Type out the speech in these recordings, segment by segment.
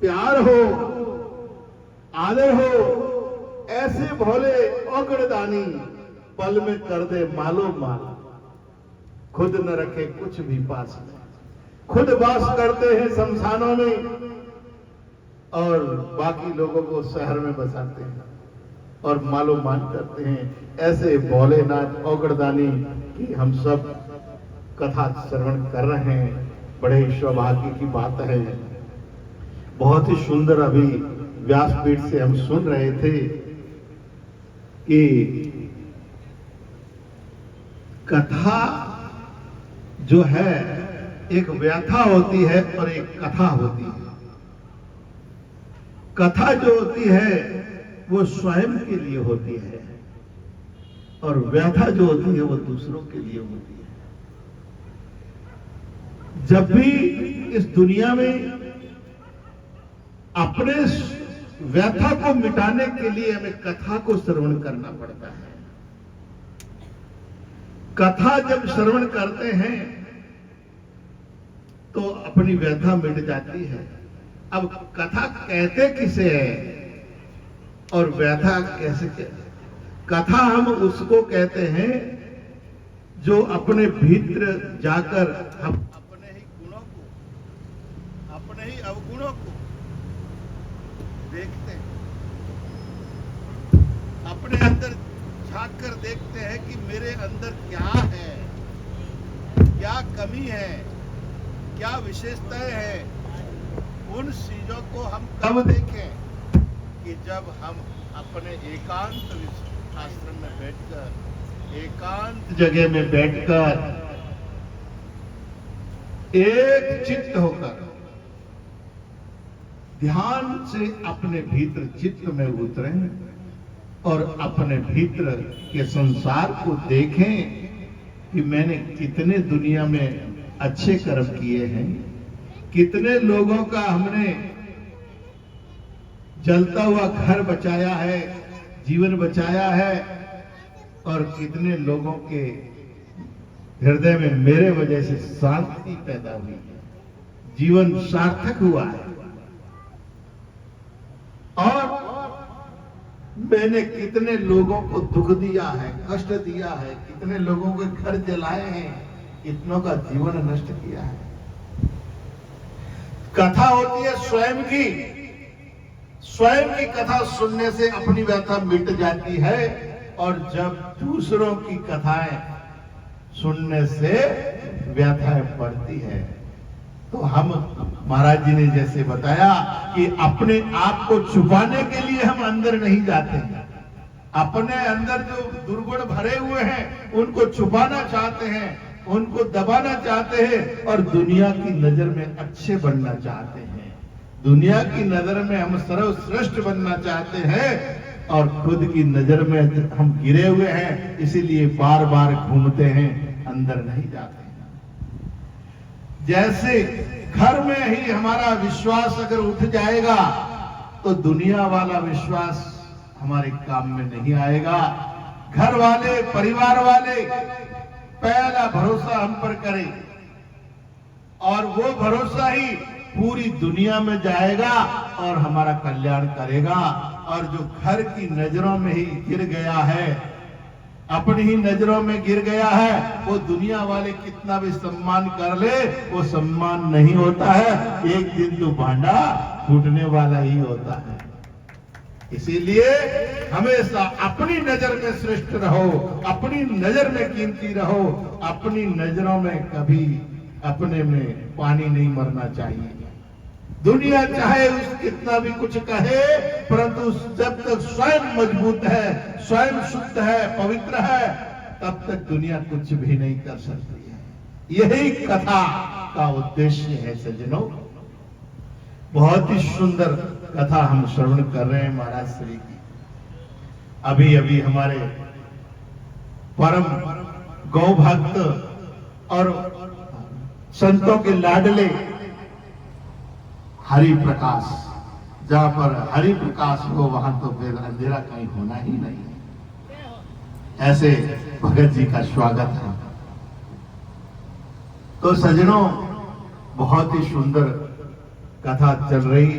प्यार हो, आदर हो, ऐसे भोले औगड़दानी पल में कर दे मालो माल। खुद न रखे कुछ भी पास में, खुद वास करते हैं शमशानों में और बाकी लोगों को शहर में बसाते हैं और मालो मान करते हैं। ऐसे भोलेनाथ औगड़दानी की हम सब कथा श्रवण कर रहे हैं। बड़े सौभाग्य की बात है। बहुत ही सुंदर अभी व्यासपीठ से हम सुन रहे थे कि कथा जो है एक व्याथा होती है और एक कथा होती है। कथा जो होती है वो स्वयं के लिए होती है और व्याथा जो होती है वो दूसरों के लिए होती है। जब भी इस दुनिया में अपने व्यथा को मिटाने के लिए हमें कथा को श्रवण करना पड़ता है। कथा जब श्रवण करते हैं तो अपनी व्यथा मिट जाती है। अब कथा कहते किसे है और व्यथा कैसे कहते? कथा हम उसको कहते हैं जो अपने भीतर जाकर हम अपने ही गुणों को, अपने ही अवगुणों को देखते हैं, अपने अंदर झांक कर देखते हैं कि मेरे अंदर क्या है, क्या कमी है, क्या विशेषताएं हैं। उन चीजों को हम कब देखें कि जब हम अपने एकांत आश्रम में बैठकर, एकांत जगह में बैठकर एक चित्त होकर ध्यान से अपने भीतर चित्त में उतरें और अपने भीतर के संसार को देखें कि मैंने कितने दुनिया में अच्छे कर्म किए हैं, कितने लोगों का हमने जलता हुआ घर बचाया है, जीवन बचाया है और कितने लोगों के हृदय में मेरे वजह से शांति पैदा हुई है, जीवन सार्थक हुआ है। और मैंने कितने लोगों को दुख दिया है, कष्ट दिया है, कितने लोगों के घर जलाए हैं, कितनों का जीवन नष्ट किया है। कथा होती है स्वयं की, स्वयं की कथा सुनने से अपनी व्यथा मिट जाती है और जब दूसरों की कथाएं सुनने से व्यथाएं बढ़ती है। तो हम महाराज जी ने जैसे बताया कि अपने आप को छुपाने के लिए हम अंदर नहीं जाते हैं। अपने अंदर जो दुर्गुण भरे हुए हैं उनको छुपाना चाहते हैं, उनको दबाना चाहते हैं और दुनिया की नजर में अच्छे बनना चाहते हैं। दुनिया की नजर में हम सर्वश्रेष्ठ बनना चाहते हैं और खुद की नजर में हम गिरे हुए हैं, इसीलिए बार बार घूमते हैं, अंदर नहीं जाते हैं। जैसे घर में ही हमारा विश्वास अगर उठ जाएगा तो दुनिया वाला विश्वास हमारे काम में नहीं आएगा। घर वाले, परिवार वाले पहला भरोसा हम पर करें और वो भरोसा ही पूरी दुनिया में जाएगा और हमारा कल्याण करेगा। और जो घर की नजरों में ही गिर गया है, अपनी ही नजरों में गिर गया है, वो दुनिया वाले कितना भी सम्मान कर ले वो सम्मान नहीं होता है। एक दिन तो भांडा फूटने वाला ही होता है। इसीलिए हमेशा अपनी नजर में श्रेष्ठ रहो, अपनी नजर में कीमती रहो, अपनी नजरों में कभी अपने में पानी नहीं मरना चाहिए। दुनिया चाहे उस कितना भी कुछ कहे, परंतु जब तक स्वयं मजबूत है, स्वयं शुद्ध है, पवित्र है, तब तक दुनिया कुछ भी नहीं कर सकती है। यही कथा का उद्देश्य है सज्जनों। बहुत ही सुंदर कथा हम श्रवण कर रहे हैं महाराज श्री की। अभी अभी हमारे परम गौ भक्त और संतों के लाडले हरि प्रकाश, जहां पर हरि प्रकाश हो वहां तो फिर अंधेरा कहीं होना ही नहीं है। ऐसे भगत जी का स्वागत है। तो सज्जनों, बहुत ही सुंदर कथा चल रही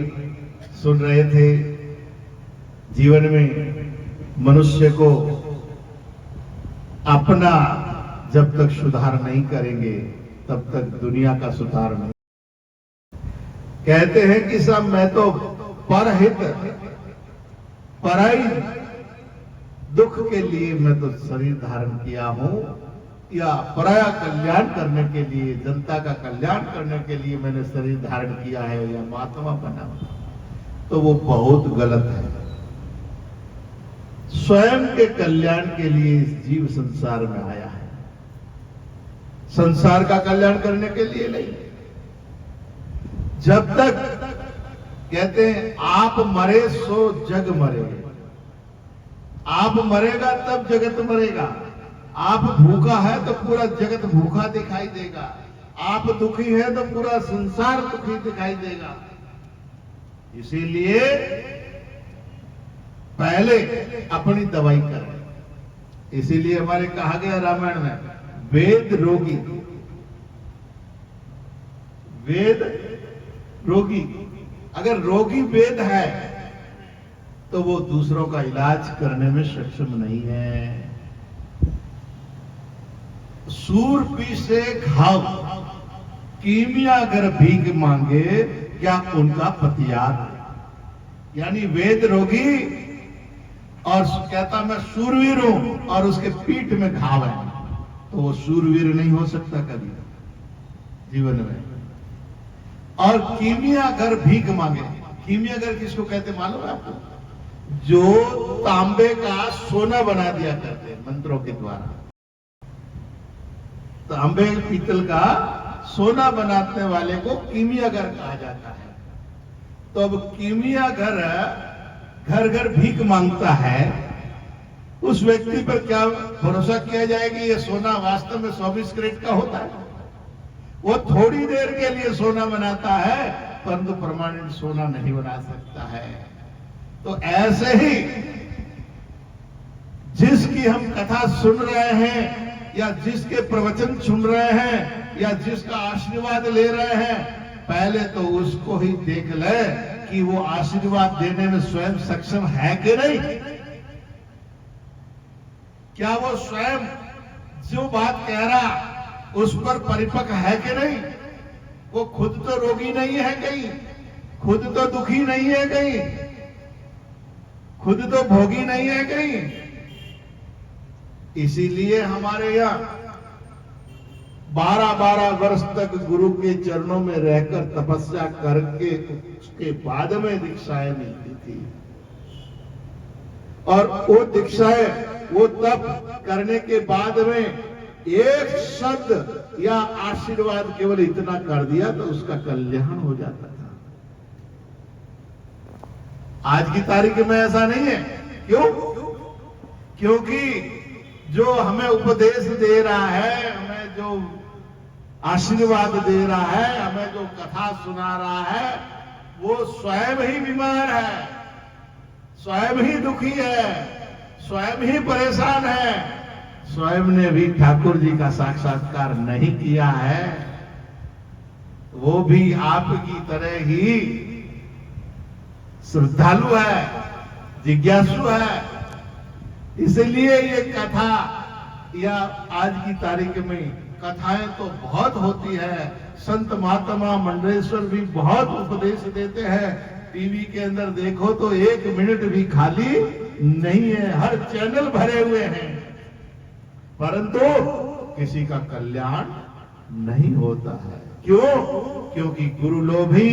सुन रहे थे, जीवन में मनुष्य को अपना जब तक सुधार नहीं करेंगे तब तक दुनिया का सुधार नहीं। कहते हैं कि सब मैं तो परहित पराई दुख के लिए मैं तो शरीर धारण किया हूं, या पराया कल्याण करने के लिए, जनता का कल्याण करने के लिए मैंने शरीर धारण किया है या महात्मा बना, तो वो बहुत गलत है। स्वयं के कल्याण के लिए इस जीव संसार में आया है, संसार का कल्याण करने के लिए नहीं। जब तक कहते हैं आप मरे सो जग मरे, आप मरेगा तब जगत मरेगा। आप भूखा है तो पूरा जगत भूखा दिखाई देगा, आप दुखी है तो पूरा संसार दुखी दिखाई देगा। इसीलिए पहले अपनी दवाई करें। इसीलिए हमारे कहा गया रामायण में, वेद रोगी, वेद रोगी। अगर रोगी वेद है तो वो दूसरों का इलाज करने में सक्षम नहीं है। सूरपी से घाव कीमिया अगर भीख मांगे क्या उनका पतियार। यानी वेद रोगी और कहता मैं सूरवीर हूं और उसके पीठ में घाव है, तो वो सूरवीर नहीं हो सकता कभी जीवन में। और कीमिया अगर भीख मांगे, कीमिया अगर किसको कहते मालूम है आपको? जो तांबे का सोना बना दिया करते हैं मंत्रों के द्वारा, तांबे पीतल का सोना बनाने वाले को कीमियागर कहा जाता है। तो अब कीमियागर घर घर भीख मांगता है, उस व्यक्ति पर क्या भरोसा किया जाए कि यह सोना वास्तव में 24 कैरेट का होता है? वो थोड़ी देर के लिए सोना बनाता है, परंतु प्रमाणित सोना नहीं बना सकता है। तो ऐसे ही जिसकी हम कथा सुन रहे हैं या जिसके प्रवचन सुन रहे हैं या जिसका आशीर्वाद ले रहे हैं, पहले तो उसको ही देख ले कि वो आशीर्वाद देने में स्वयं सक्षम है कि नहीं। क्या वो स्वयं जो बात कह रहा उस पर परिपक्व है कि नहीं। वो खुद तो रोगी नहीं है कहीं, खुद तो दुखी नहीं है कहीं, खुद तो भोगी नहीं है कहीं। इसीलिए हमारे यहाँ 12-12 वर्ष तक गुरु के चरणों में रहकर तपस्या करके उसके बाद में दीक्षाएं मिलती थी। और वो दीक्षाएं, वो तप करने के बाद में एक शब्द या आशीर्वाद केवल इतना कर दिया तो उसका कल्याण हो जाता था। आज की तारीख में ऐसा नहीं है। क्यों? क्योंकि जो हमें उपदेश दे रहा है, हमें जो आशीर्वाद दे रहा है, हमें जो कथा सुना रहा है, वो स्वयं ही बीमार है, स्वयं ही दुखी है, स्वयं ही परेशान है, स्वयं ने भी ठाकुर जी का साक्षात्कार नहीं किया है। वो भी आपकी तरह ही श्रद्धालु है, जिज्ञासु है। इसलिए ये कथा या आज की तारीख में कथाएं तो बहुत होती है। संत महात्मा मंडलेश्वर भी बहुत उपदेश देते हैं। टीवी के अंदर देखो तो 1 मिनट भी खाली नहीं है, हर चैनल भरे हुए हैं, परंतु किसी का कल्याण नहीं होता है। क्यों? क्योंकि गुरु लोभी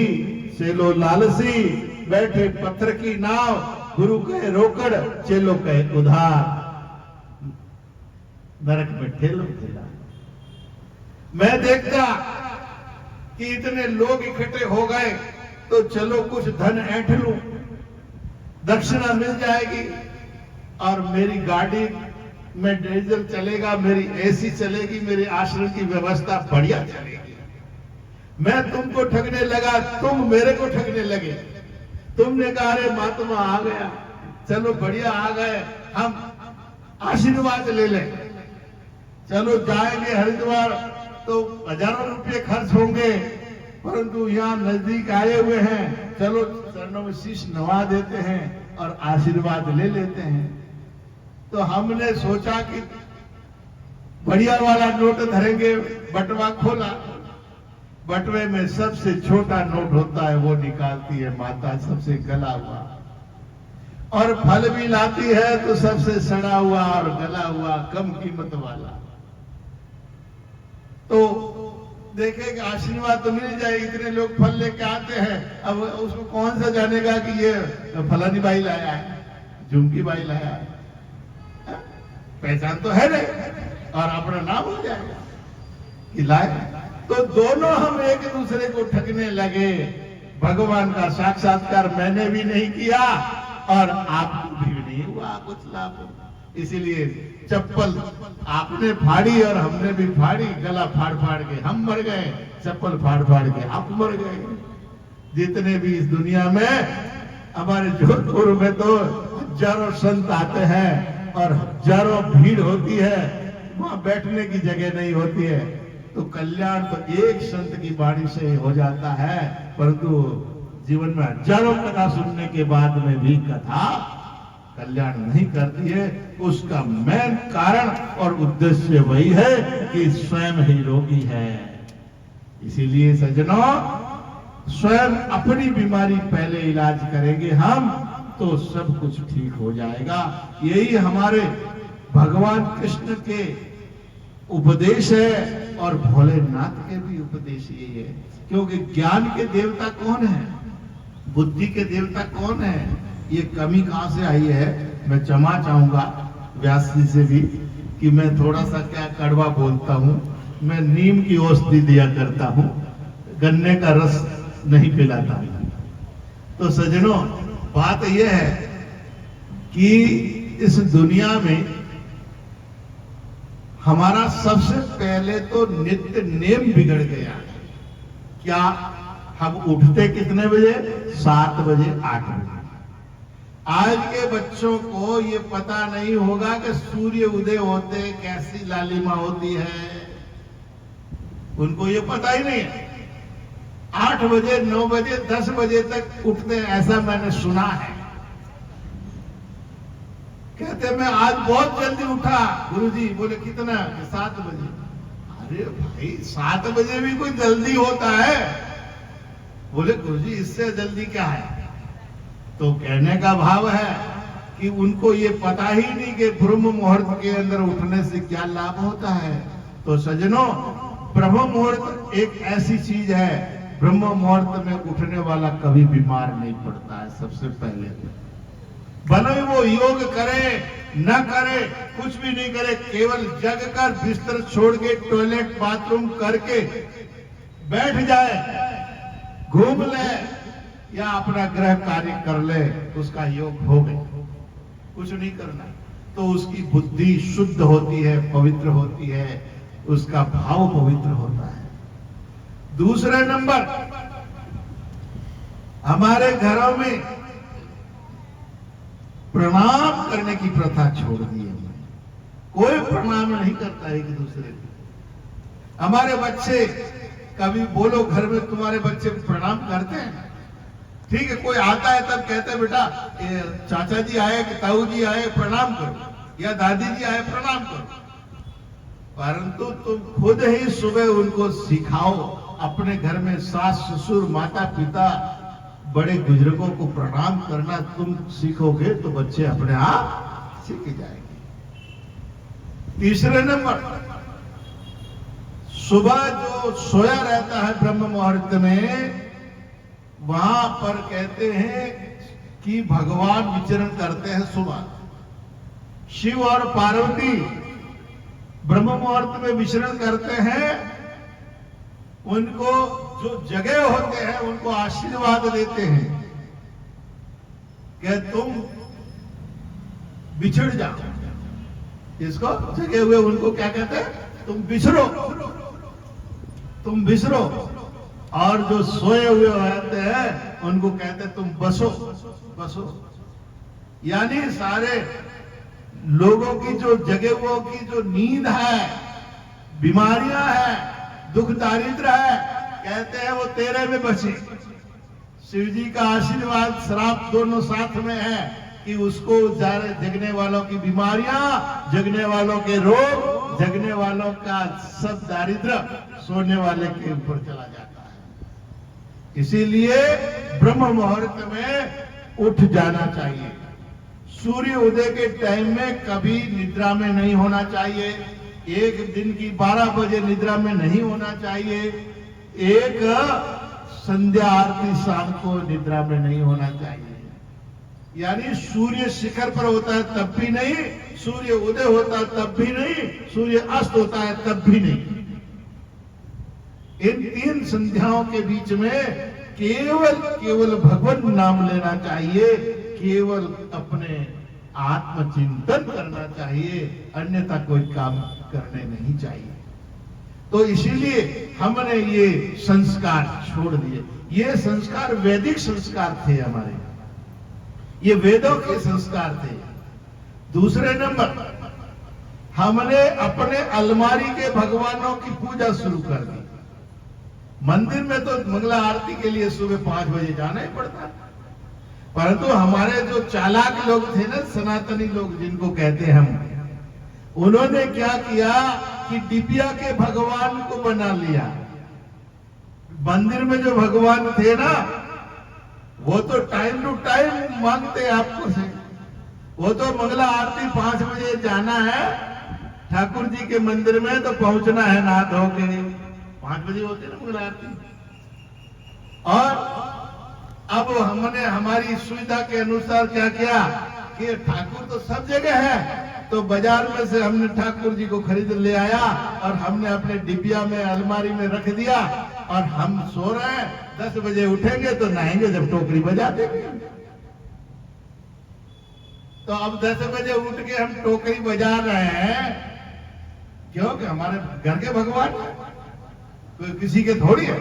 चेलो लालसी, बैठे पत्थर की नाव, गुरु कहे रोकड़ चेलो कहे उधार, नरक में ठेलो ठेला। मैं देखता कि इतने लोग इकट्ठे हो गए तो चलो कुछ धन ऐंठ लूं, दक्षिणा मिल जाएगी और मेरी गाड़ी में डीजल चलेगा, मेरी एसी चलेगी, मेरी आश्रम की व्यवस्था बढ़िया चलेगी। मैं तुमको ठगने लगा, तुम मेरे को ठगने लगे। तुमने कहा अरे महात्मा आ गया, चलो बढ़िया आ गए, हम आशीर्वाद ले लें, चलो जाएंगे हरिद्वार तो हजारों रुपये खर्च होंगे, परंतु यहाँ नजदीक आए हुए हैं, चलो चरणों में शीश नवा देते हैं और आशीर्वाद ले लेते हैं। तो हमने सोचा कि बढ़िया वाला नोट धरेंगे, बटवा खोला, बटवे में सबसे छोटा नोट होता है वो निकालती है माता, सबसे गला हुआ, और फल भी लाती है तो सबसे सड़ा हुआ और गला हुआ कम कीमत वाला। तो देखेंगे आशीर्वाद तो मिल जाए, इतने लोग फल लेके आते हैं, अब उसको कौन सा जानेगा कि ये फलानी बाई लाया है, झुमकी बाई लाया है, पहचान तो है नहीं, और अपना नाम हो जाएगा कि लाए। तो दोनों हम एक दूसरे को ठगने लगे। भगवान का साक्षात्कार मैंने भी नहीं किया और आपको भी नहीं हुआ कुछ लाभ। इसीलिए चप्पल आपने फाड़ी और हमने भी फाड़ी, गला फाड़ फाड़ के हम मर गए, चप्पल फाड़ फाड़ के आप मर गए। जितने भी इस दुनिया में, हमारे जोधपुर में तो हजारों संत आते हैं और हजारों भीड़ होती है, वहां बैठने की जगह नहीं होती है। तो कल्याण तो एक संत की वाणी से हो जाता है, परंतु जीवन में हजारों कथा सुनने के बाद में भी कथा कल्याण नहीं करती है। उसका मेन कारण और उद्देश्य वही है कि स्वयं ही रोगी है। इसीलिए सज्जनों, स्वयं अपनी बीमारी पहले इलाज करेंगे हम तो सब कुछ ठीक हो जाएगा। यही हमारे भगवान कृष्ण के उपदेश है और भोलेनाथ के भी उपदेश यही है। क्योंकि ज्ञान के देवता कौन है, बुद्धि के देवता कौन है, ये कमी कहां से आई है। मैं क्षमा चाहूंगा व्यास जी से भी कि मैं थोड़ा सा क्या कड़वा बोलता हूं। मैं नीम की औषधि दिया करता हूं, गन्ने का रस नहीं पिलाता हूं। तो सज्जनों, बात यह है कि इस दुनिया में हमारा सबसे पहले तो नित्य नेम बिगड़ गया। क्या हम उठते कितने बजे? 7 बजे 8 बजे। आज के बच्चों को ये पता नहीं होगा कि सूर्य उदय होते कैसी लालिमा होती है, उनको ये पता ही नहीं है। 8 बजे 9 बजे 10 बजे तक उठते हैं, ऐसा मैंने सुना है। कहते मैं आज बहुत जल्दी उठा गुरुजी। बोले कितना? 7 बजे। अरे भाई 7 बजे भी कोई जल्दी होता है? बोले गुरुजी इससे जल्दी क्या है? तो कहने का भाव है कि उनको ये पता ही नहीं कि ब्रह्म मुहूर्त के अंदर उठने से क्या लाभ होता है। तो सज्जनों, ब्रह्म मुहूर्त एक ऐसी चीज है, ब्रह्म मुहूर्त में उठने वाला कभी बीमार नहीं पड़ता है। सबसे पहले भले वो योग करे न करे, कुछ भी नहीं करे, केवल जग कर बिस्तर छोड़ के टॉयलेट बाथरूम करके बैठ जाए, घूम ले या अपना गृह कार्य कर ले, उसका योग हो गया। कुछ नहीं करना तो उसकी बुद्धि शुद्ध होती है, पवित्र होती है, उसका भाव पवित्र होता है। दूसरे नंबर, हमारे घरों में प्रणाम करने की प्रथा छोड़ दी है। कोई प्रणाम नहीं करता है एक दूसरे को। हमारे बच्चे, कभी बोलो घर में तुम्हारे बच्चे प्रणाम करते हैं? ठीक है, कोई आता है तब कहते हैं बेटा चाचा जी आए कि ताऊ जी आए प्रणाम करो, या दादी जी आए प्रणाम करो। परंतु तुम खुद ही सुबह उनको सिखाओ, अपने घर में सास ससुर माता पिता बड़े बुजुर्गों को प्रणाम करना तुम सीखोगे तो बच्चे अपने आप सीख जाएंगे। तीसरे नंबर, सुबह जो सोया रहता है ब्रह्म मुहूर्त में, वहां पर कहते हैं कि भगवान विचरण करते हैं सुबह। शिव और पार्वती ब्रह्म मुहूर्त में विचरण करते हैं। उनको जो जगह होते हैं उनको आशीर्वाद देते हैं कि तुम बिछड़ जाओ। इसको जगे हुए उनको क्या कहते हैं? तुम बिछड़ो, तुम बिछड़ो। और जो सोए हुए रहते हैं उनको कहते हैं तुम बसो, बसो। यानी सारे लोगों की जो जगे हुओं की जो नींद है, बीमारियां है, दुख दारिद्र है, कहते हैं वो तेरे में बचे। शिव जी का आशीर्वाद श्राप दोनों साथ में है कि उसको जगने वालों की बीमारियां, जगने वालों के रोग, जगने वालों का सब दारिद्र्य सोने वाले के ऊपर चला जाता है। इसीलिए ब्रह्म मुहूर्त में उठ जाना चाहिए। सूर्य उदय के टाइम में कभी निद्रा में नहीं होना चाहिए। एक दिन की 12 बजे निद्रा में नहीं होना चाहिए। एक संध्या आरती शाम को निद्रा में नहीं होना चाहिए। यानी सूर्य शिखर पर होता है तब भी नहीं, सूर्य उदय होता है तब भी नहीं, सूर्य अस्त होता है तब भी नहीं। इन 3 संध्याओं के बीच में केवल भगवान नाम लेना चाहिए, केवल अपने आत्मचिंतन करना चाहिए, अन्यथा कोई काम करने नहीं चाहिए। तो इसीलिए हमने ये संस्कार छोड़ दिए। ये संस्कार वैदिक संस्कार थे हमारे, ये वेदों के संस्कार थे। दूसरे नंबर, हमने अपने अलमारी के भगवानों की पूजा शुरू कर दी। मंदिर में तो मंगला आरती के लिए सुबह 5 बजे जाना ही पड़ता, परंतु हमारे जो चालाक लोग थे ना, सनातनी लोग जिनको कहते हैं हम, उन्होंने क्या किया कि डिबिया के भगवान को बना लिया। मंदिर में जो भगवान थे ना, वो तो टाइम टू टाइम मांगते आपको से। वो तो मंगला आरती 5 बजे जाना है ठाकुर जी के मंदिर में, तो पहुंचना है नहा धो के। 5 बजे होते ना मंगला आरती। और अब हमने हमारी सुविधा के अनुसार क्या किया कि ठाकुर तो सब जगह है, तो बाजार में से हमने ठाकुर जी को खरीद ले आया और हमने अपने डिबिया में अलमारी में रख दिया। और हम सो रहे हैं, 10 बजे उठेंगे तो नहाएंगे जब टोकरी बजा देंगे। तो अब 10 बजे उठ के हम टोकरी बजा रहे हैं, क्योंकि हमारे घर के भगवान कोई किसी के थोड़ी है।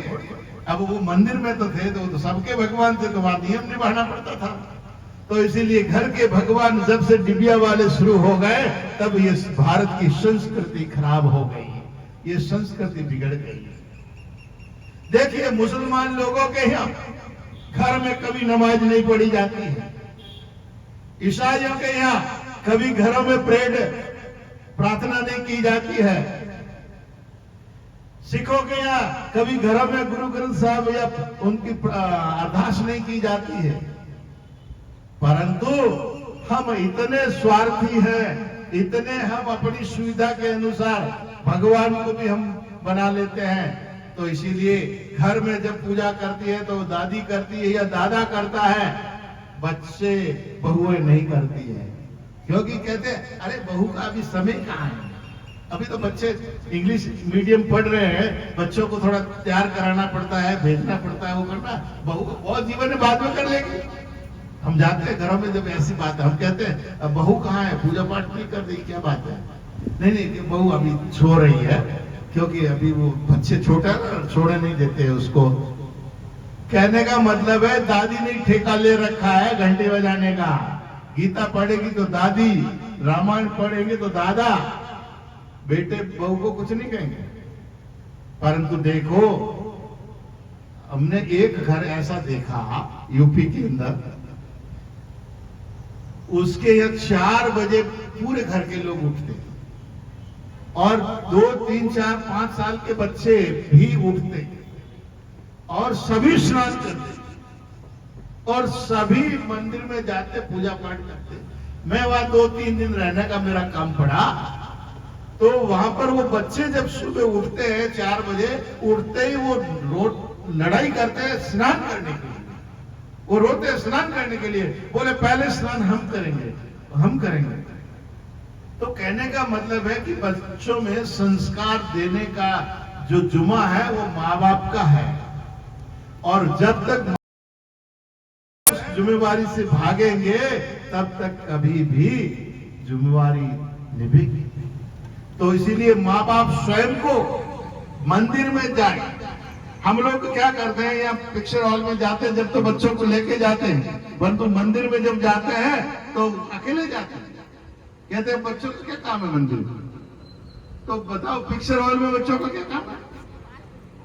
अब वो मंदिर में तो थे, तो सबके भगवान थे, तो वहां नियम निभाना पड़ता था। तो इसीलिए घर के भगवान जब से डिबिया वाले शुरू हो गए, तब ये भारत की संस्कृति खराब हो गई, ये संस्कृति बिगड़ गई। देखिए, मुसलमान लोगों के यहाँ घर में कभी नमाज नहीं पढ़ी जाती है। ईसाइयों के यहाँ कभी घरों में प्रेयर प्रार्थना नहीं की जाती है। सिखों के यहाँ कभी घरों में गुरु ग्रंथ साहब या उनकी अरदास नहीं की जाती है। परंतु हम इतने स्वार्थी हैं, इतने हम अपनी सुविधा के अनुसार भगवान को भी हम बना लेते हैं। तो इसीलिए घर में जब पूजा करती है तो दादी करती है या दादा करता है, बच्चे बहुएं नहीं करती है। क्योंकि कहते हैं अरे बहू का अभी समय कहाँ है, अभी तो बच्चे इंग्लिश मीडियम पढ़ रहे हैं, बच्चों को थोड़ा तैयार कराना पड़ता है, भेजना पड़ता है, वो करना। बहू को बहुत जीवन में बाद में कर लेगी। हम जाते हैं घरों में, जब ऐसी बात है हम कहते हैं अब बहू कहाँ है, पूजा पाठ नहीं कर रही, क्या बात है? नहीं, बहू अभी सो रही है, क्योंकि अभी वो बच्चे छोटा है, छोड़े नहीं देते हैं उसको। कहने का मतलब है दादी ने ठेका ले रखा है घंटे बजाने का। गीता पढ़ेगी तो दादी, रामायण पढ़ेंगे तो दादा, बेटे बहू को कुछ नहीं कहेंगे। परंतु देखो, हमने एक घर ऐसा देखा यूपी के अंदर, उसके यहाँ 4 बजे पूरे घर के लोग उठते और 2, 3, 4, 5 साल के बच्चे भी उठते और सभी स्नान करते और सभी मंदिर में जाते, पूजा पाठ करते। मैं वहां 2-3 दिन रहने का मेरा काम पड़ा, तो वहां पर वो बच्चे जब सुबह उठते हैं 4 बजे, उठते ही वो लड़ाई करते हैं स्नान करने के लिए। वो रोते हैं स्नान करने के लिए, बोले पहले स्नान हम करेंगे। तो कहने का मतलब है कि बच्चों में संस्कार देने का जो जुम्मा है वो माँ बाप का है, और जब तक जिम्मेवारी से भागेंगे तब तक कभी भी जिम्मेवारी निभेगी। तो इसीलिए माँ बाप स्वयं को मंदिर में जाए। हम लोग क्या करते हैं, यहाँ पिक्चर हॉल में जाते हैं जब तो बच्चों को लेके जाते हैं, परंतु मंदिर में जब जाते हैं तो अकेले जाते हैं। कहते हैं बच्चों का क्या काम है मंदिर में? तो बताओ, पिक्चर हॉल में बच्चों का क्या काम है?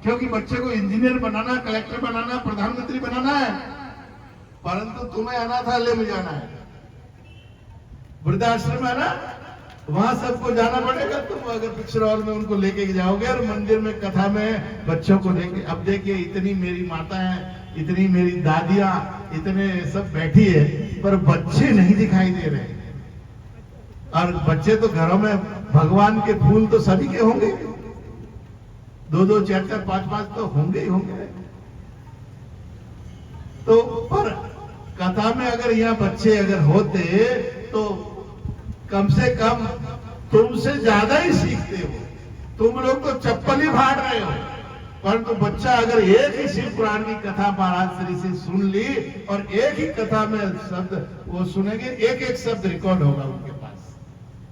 क्योंकि बच्चे को इंजीनियर बनाना, कलेक्टर बनाना, प्रधानमंत्री बनाना है, परंतु तुम्हें अनाथालय में जाना है, वृद्धाश्रम है ना, वहां सबको जाना पड़ेगा। तुम अगर पिक्चर हॉल में उनको लेके जाओगे और मंदिर में कथा में बच्चों को लेके, अब देखिए इतनी मेरी माता है, इतनी मेरी दादियां, इतने सब बैठी है, पर बच्चे नहीं दिखाई दे रहे। और बच्चे तो घरों में भगवान के फूल तो सभी के होंगे, 2-2, 4-4, 5-5 तो होंगे ही होंगे। तो पर कथा में अगर यहाँ बच्चे अगर होते तो कम से कम तुमसे ज्यादा ही सीखते हो। तुम लोग तो चप्पल ही फाड़ रहे हो, परंतु बच्चा अगर एक ही शिव पुराण की कथा महाराज श्री से सुन ली और एक ही कथा में शब्द वो सुनेंगे, एक एक शब्द रिकॉर्ड होगा उनके पास।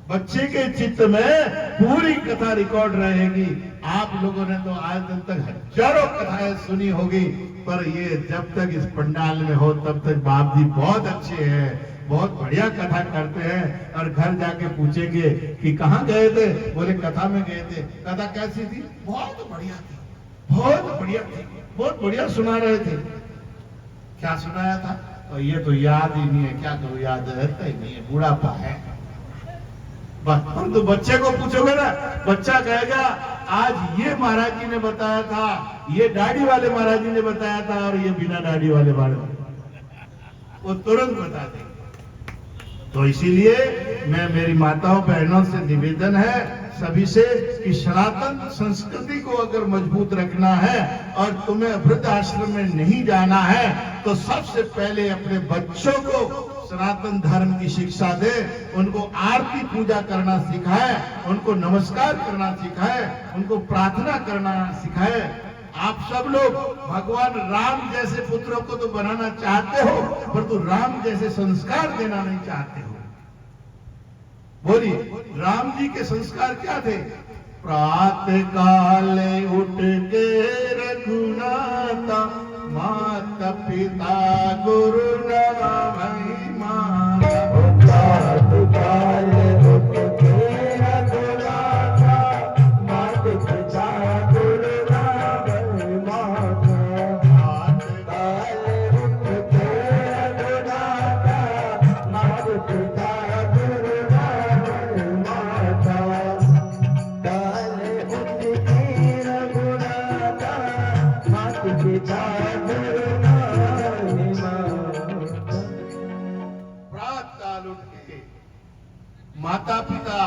बच्चे के चित्त में पूरी कथा रिकॉर्ड रहेगी। आप लोगों ने तो आज दिन तक हजारों कथाएं सुनी होगी, पर ये जब तक इस पंडाल में हो तब तक बाप जी बहुत अच्छे हैं, बहुत बढ़िया कथा करते हैं। और घर जाके पूछेंगे कि कहाँ गए थे, बोले कथा में गए थे। कथा कैसी थी? बहुत बढ़िया थी, बहुत बढ़िया थी, बहुत बढ़िया सुना रहे थे। क्या सुनाया था? और ये तो याद ही नहीं है। क्या करूं, याद रहता ही नहीं है, बुढ़ापा है बस। परंतु बच्चे को पूछोगे ना, बच्चा कहेगा आज ये महाराज जी ने बताया था, ये दाढ़ी वाले महाराज जी ने बताया था, और ये बिना दाढ़ी वाले महाराज, वो तुरंत बता देंगे। तो इसीलिए मैं मेरी माताओं बहनों से निवेदन है सभी से कि सनातन संस्कृति को अगर मजबूत रखना है और तुम्हें वृद्ध आश्रम में नहीं जाना है, तो सबसे पहले अपने बच्चों को सनातन धर्म की शिक्षा दे, उनको आरती पूजा करना सिखाए, उनको नमस्कार करना सिखाए, उनको प्रार्थना करना सिखाए। आप सब लोग भगवान राम जैसे पुत्रों को तो बनाना चाहते हो, परंतु राम जैसे संस्कार देना नहीं चाहते हो। बोलिए, राम जी के संस्कार क्या थे? प्रातः काले उठ के रघुनाथा, माता पिता गुरु नामहि माता। प्रातः काले उठ के रघुनाथा, माता पिता गुरु नामहि माता। प्रातः काले उठ के रघुनाथा, माता पिता गुरु नामहि माता। काले उठ के रघुनाथा, माता पिता माता पिता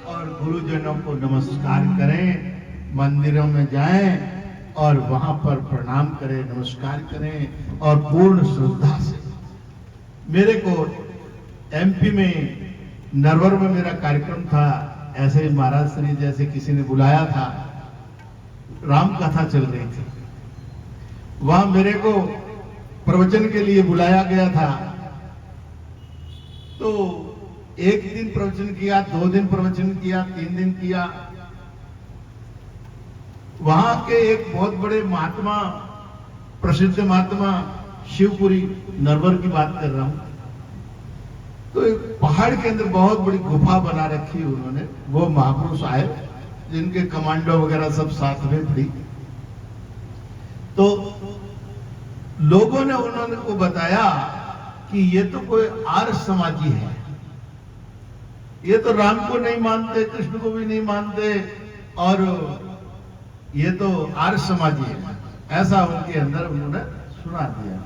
और गुरुजनों को नमस्कार करें, मंदिरों में जाएं और वहां पर प्रणाम करें, नमस्कार करें और पूर्ण श्रद्धा से। मेरे को एमपी में नरवर में मेरा कार्यक्रम था, ऐसे ही महाराज श्री जैसे किसी ने बुलाया था, राम कथा चल रही थी, वहां मेरे को प्रवचन के लिए बुलाया गया था। तो एक दिन प्रवचन किया, 2 दिन प्रवचन किया, 3 दिन किया। वहां के एक बहुत बड़े महात्मा, प्रसिद्ध महात्मा, शिवपुरी नरवर की बात कर रहा हूं, तो एक पहाड़ के अंदर बहुत बड़ी गुफा बना रखी उन्होंने। वो महापुरुष आए जिनके कमांडो वगैरह सब साथ में थी। तो लोगों ने उन्होंने को बताया कि ये तो कोई आर्य समाजी है, ये तो राम को नहीं मानते, कृष्ण को भी नहीं मानते, और ये तो आर्य समाजी है, ऐसा उनके अंदर उन्होंने सुना दिया।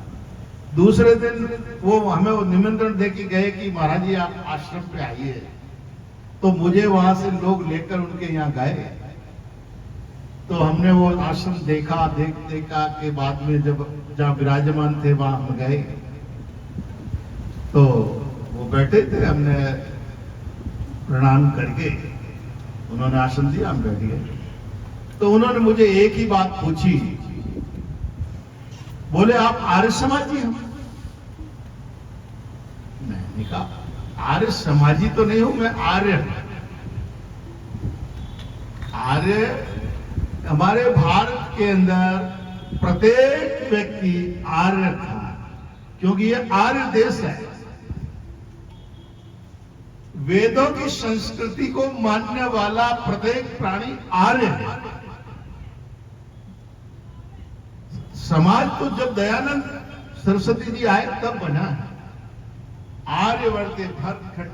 दूसरे दिन वो हमें वो निमंत्रण देके गए कि महाराज जी आप आश्रम पे आइए। तो मुझे वहां से लोग लेकर उनके यहाँ गए। तो हमने वो आश्रम देखा, देखा के बाद में जब जहाँ विराजमान थे वहां हम गए, तो वो बैठे थे, हमने प्रणाम करके उन्होंने आसन दिया, हम बैठ गए। तो उन्होंने मुझे एक ही बात पूछी, बोले आप आर्य समाजी हो? मैंने कहा आर्य समाजी तो नहीं हूं, मैं आर्य हूं। आर्य हमारे भारत के अंदर प्रत्येक व्यक्ति आर्य था, क्योंकि ये आर्य देश है। वेदों की संस्कृति को मानने वाला प्रत्येक प्राणी आर्य है। समाज तो जब दयानंद सरस्वती जी आए तब बना है। आर्यवर्ते भरतखंड,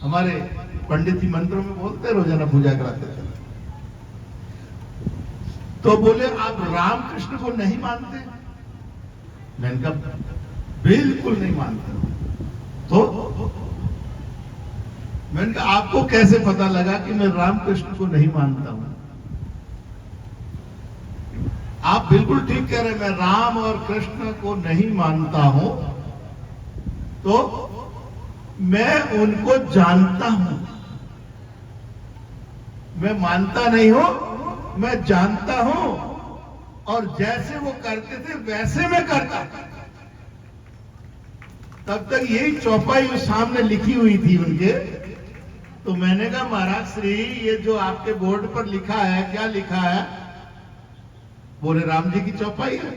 हमारे पंडित जी मंत्रों में बोलते रोजाना पूजा कराते थे। तो बोले आप रामकृष्ण को नहीं मानते? मैंने कहा बिल्कुल नहीं मानते। तो मैंने कहा आपको कैसे पता लगा कि मैं रामकृष्ण को नहीं मानता हूं? आप बिल्कुल ठीक कह रहे हैं, मैं राम और कृष्ण को नहीं मानता हूं, तो मैं उनको जानता हूं। मैं मानता नहीं हूं, मैं जानता हूं, और जैसे वो करते थे वैसे मैं करता। तब तक यही चौपाई उस सामने लिखी हुई थी उनके। तो मैंने कहा महाराज श्री, ये जो आपके बोर्ड पर लिखा है, क्या लिखा है? बोले राम जी की चौपाई है।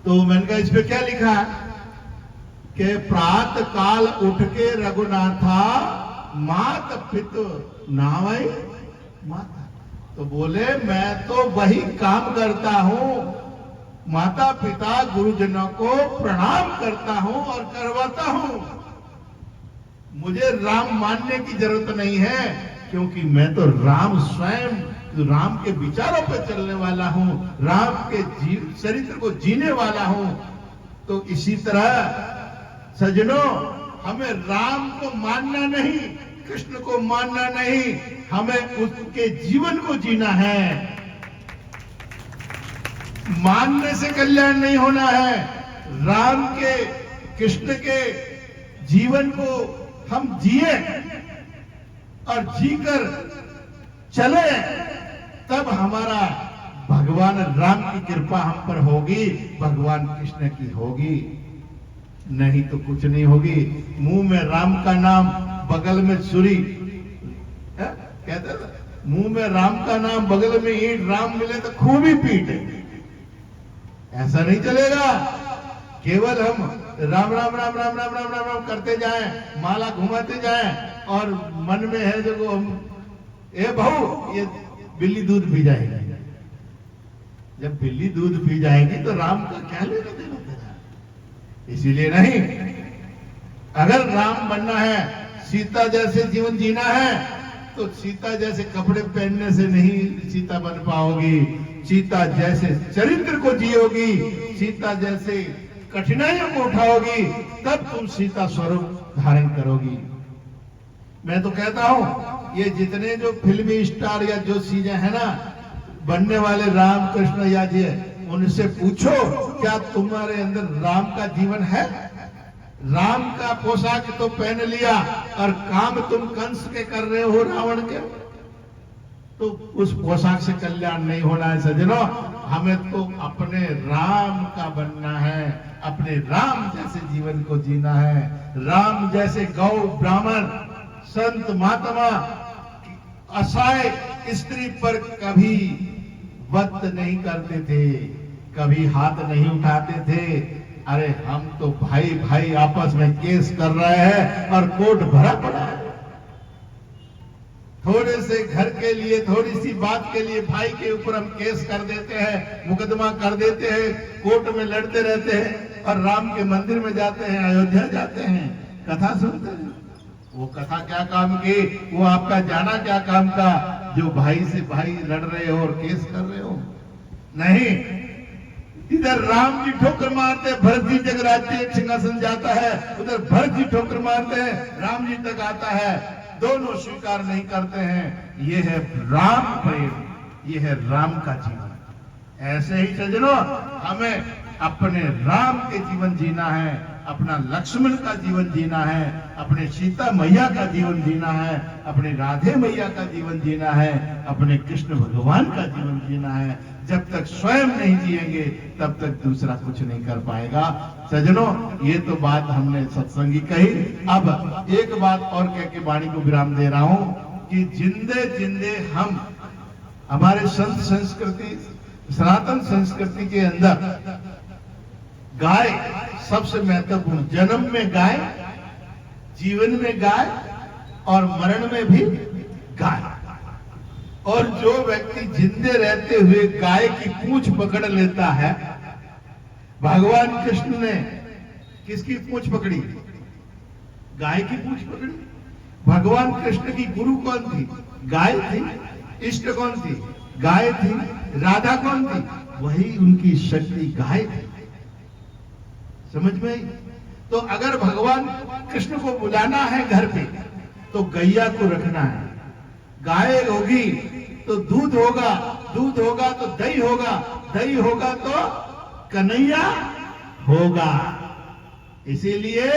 तो मैंने कहा इस पे क्या लिखा है? कि प्रात काल उठ के रघुनाथा मात पितु नावई माता। तो बोले मैं तो वही काम करता हूं, माता पिता गुरुजनों को प्रणाम करता हूं और करवाता हूं। मुझे राम मानने की जरूरत नहीं है, क्योंकि मैं तो राम स्वयं, राम के विचारों पर चलने वाला हूं, राम के चरित्र को जीने वाला हूं। तो इसी तरह सज्जनों, हमें राम को मानना नहीं, कृष्ण को मानना नहीं, हमें उसके जीवन को जीना है। मानने से कल्याण नहीं होना है। राम के, कृष्ण के जीवन को हम जिए और जीकर चले, तब हमारा भगवान राम की कृपा हम पर होगी, भगवान कृष्ण की होगी, नहीं तो कुछ नहीं होगी। मुंह में राम का नाम, बगल में छुरी, कहते हैं मुंह में राम का नाम, बगल में ईंट, राम मिले तो खूब ही पीट। ऐसा नहीं चलेगा। केवल हम राम राम राम राम राम राम राम राम करते जाएं, माला घुमाते जाएं, और मन में है जो हम, ए बहू ये बिल्ली दूध पी जाएगी। जब बिल्ली दूध पी जाएगी तो राम का क्या लेना देना तेरा? इसीलिए नहीं। अगर राम बनना है, सीता जैसे जीवन जीना है, तो सीता जैसे कपड़े पहनने से नहीं सीता बन पाओगी। सीता जैसे चरित्र को जियोगी, सीता जैसे कठिनाइयों को उठाओगी, तब तुम सीता स्वरूप धारण करोगी। मैं तो कहता हूं, ये जितने जो फिल्मी स्टार या जो चीजें है ना, बनने वाले राम कृष्ण या जी, उनसे पूछो क्या तुम्हारे अंदर राम का जीवन है? राम का पोशाक तो पहन लिया और काम तुम कंस के कर रहे हो, रावण के, तो उस पोशाक से कल्याण नहीं होना है सज्जनों। हमें तो अपने राम का बनना है, अपने राम जैसे जीवन को जीना है। राम जैसे गौ ब्राह्मण संत महात्मा असहाय स्त्री पर कभी वध नहीं करते थे, कभी हाथ नहीं उठाते थे। अरे हम तो भाई भाई आपस में केस कर रहे हैं और कोर्ट भरा पड़ा है। थोड़े से घर के लिए, थोड़ी सी बात के लिए भाई के ऊपर हम केस कर देते हैं, मुकदमा कर देते हैं, कोर्ट में लड़ते रहते हैं, और राम के मंदिर में जाते हैं, अयोध्या जाते हैं, कथा सुनते हैं। वो कथा क्या काम की? वो आपका जाना क्या काम का, जो भाई से भाई लड़ रहे हो और केस कर रहे हो? नहीं, इधर राम जी ठोकर मारते हैं, भरत जी जब राज्य सिंहासन जाता है, उधर भरत जी ठोकर मारते हैं, राम जी तक आता है, दोनों स्वीकार नहीं करते हैं। ये है राम प्रेम, ये है राम का जीवन। ऐसे ही सज्जनों, हमें अपने राम के जीवन जीना है, अपना लक्ष्मण का जीवन जीना है, अपने सीता मैया का जीवन जीना है, अपने राधे मैया का जीवन जीना है, अपने कृष्ण भगवान का जीवन जीना है। जब तक स्वयं नहीं जिएंगे तब तक दूसरा कुछ नहीं कर पाएगा। सज्जनों, ये तो बात हमने सत्संगी कही। अब एक बात और कह के वाणी को विराम दे रहा हूं कि जिंदे जिंदे हम, हमारे संत संस्कृति, सनातन संस्कृति के अंदर गाय सबसे महत्वपूर्ण, जन्म में गाय, जीवन में गाय और मरण में भी गाय। और जो व्यक्ति जिंदे रहते हुए गाय की पूंछ पकड़ लेता है, भगवान कृष्ण ने किसकी पूंछ पकड़ी? गाय की पूंछ पकड़ी। भगवान कृष्ण की गुरु कौन थी? गाय थी। इष्ट कौन थी? गाय थी। राधा कौन थी? वही उनकी शक्ति गाय थी। समझ में आई? तो अगर भगवान कृष्ण को बुलाना है घर पे तो गैया को रखना है। गाय होगी तो दूध होगा, दूध होगा तो दही होगा, दही होगा तो कन्हैया होगा। इसीलिए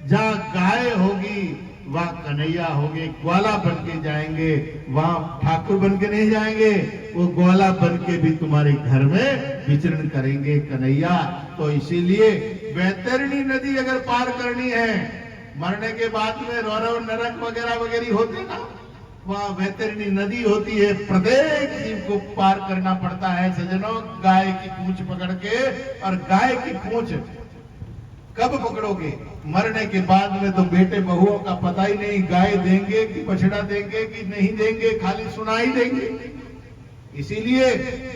जहां गाय होगी वहां कन्हैया होंगे। ग्वाला बन के जाएंगे, वहां ठाकुर बन के नहीं जाएंगे, वो ग्वाला बन के भी तुम्हारे घर में विचरण करेंगे कन्हैया। तो इसीलिए वैतरणी नदी अगर पार करनी है, मरने के बाद में रौरव नरक वगैरह वगैरह होते ना, वहां वैतरणी नदी होती है। प्रत्येक जीव को पार करना पड़ता है सज्जनों, गाय की पूंछ पकड़ के। और गाय की पूंछ कब पकड़ोगे? मरने के बाद में तो बेटे बहुओं का पता ही नहीं, गाय देंगे कि बछड़ा देंगे कि नहीं देंगे, खाली सुनाई देंगे। इसीलिए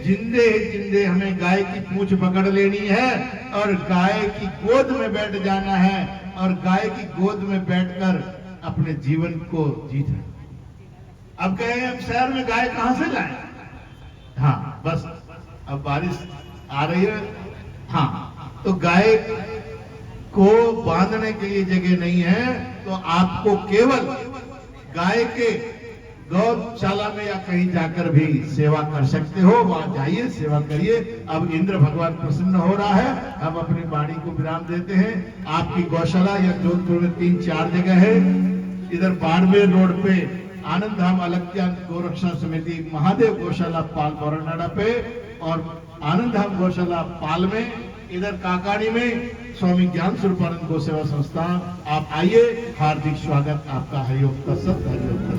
जिंदे जिंदे हमें गाय की पूंछ पकड़ लेनी है और गाय की गोद में बैठ जाना है और गाय की गोद में बैठकर अपने जीवन को जीना। अब कहे हम शहर में गाय कहां से लाएं? हाँ, बस अब बारिश आ रही है। हाँ, तो गाय को बांधने के लिए जगह नहीं है, तो आपको केवल गाय के गौशाला में या कहीं जाकर भी सेवा कर सकते हो। वहां जाइए, सेवा करिए। अब इंद्र भगवान प्रसन्न हो रहा है, हम अपनी वाणी को विराम देते हैं। आपकी गौशाला या जोधपुर में 3-4 जगह है। इधर बाड़मेर रोड पे आनंद धाम अलग गोरक्षा समिति महादेव गौशाला पाल बोरनाडा पे, और आनंद धाम गौशाला पाल में, इधर काकाड़ी में स्वामी ज्ञान स्वरूपानंद गो सेवा संस्थान। आप आइए, हार्दिक स्वागत आपका। हरिओम तत्सत। हरिओम तत्सत।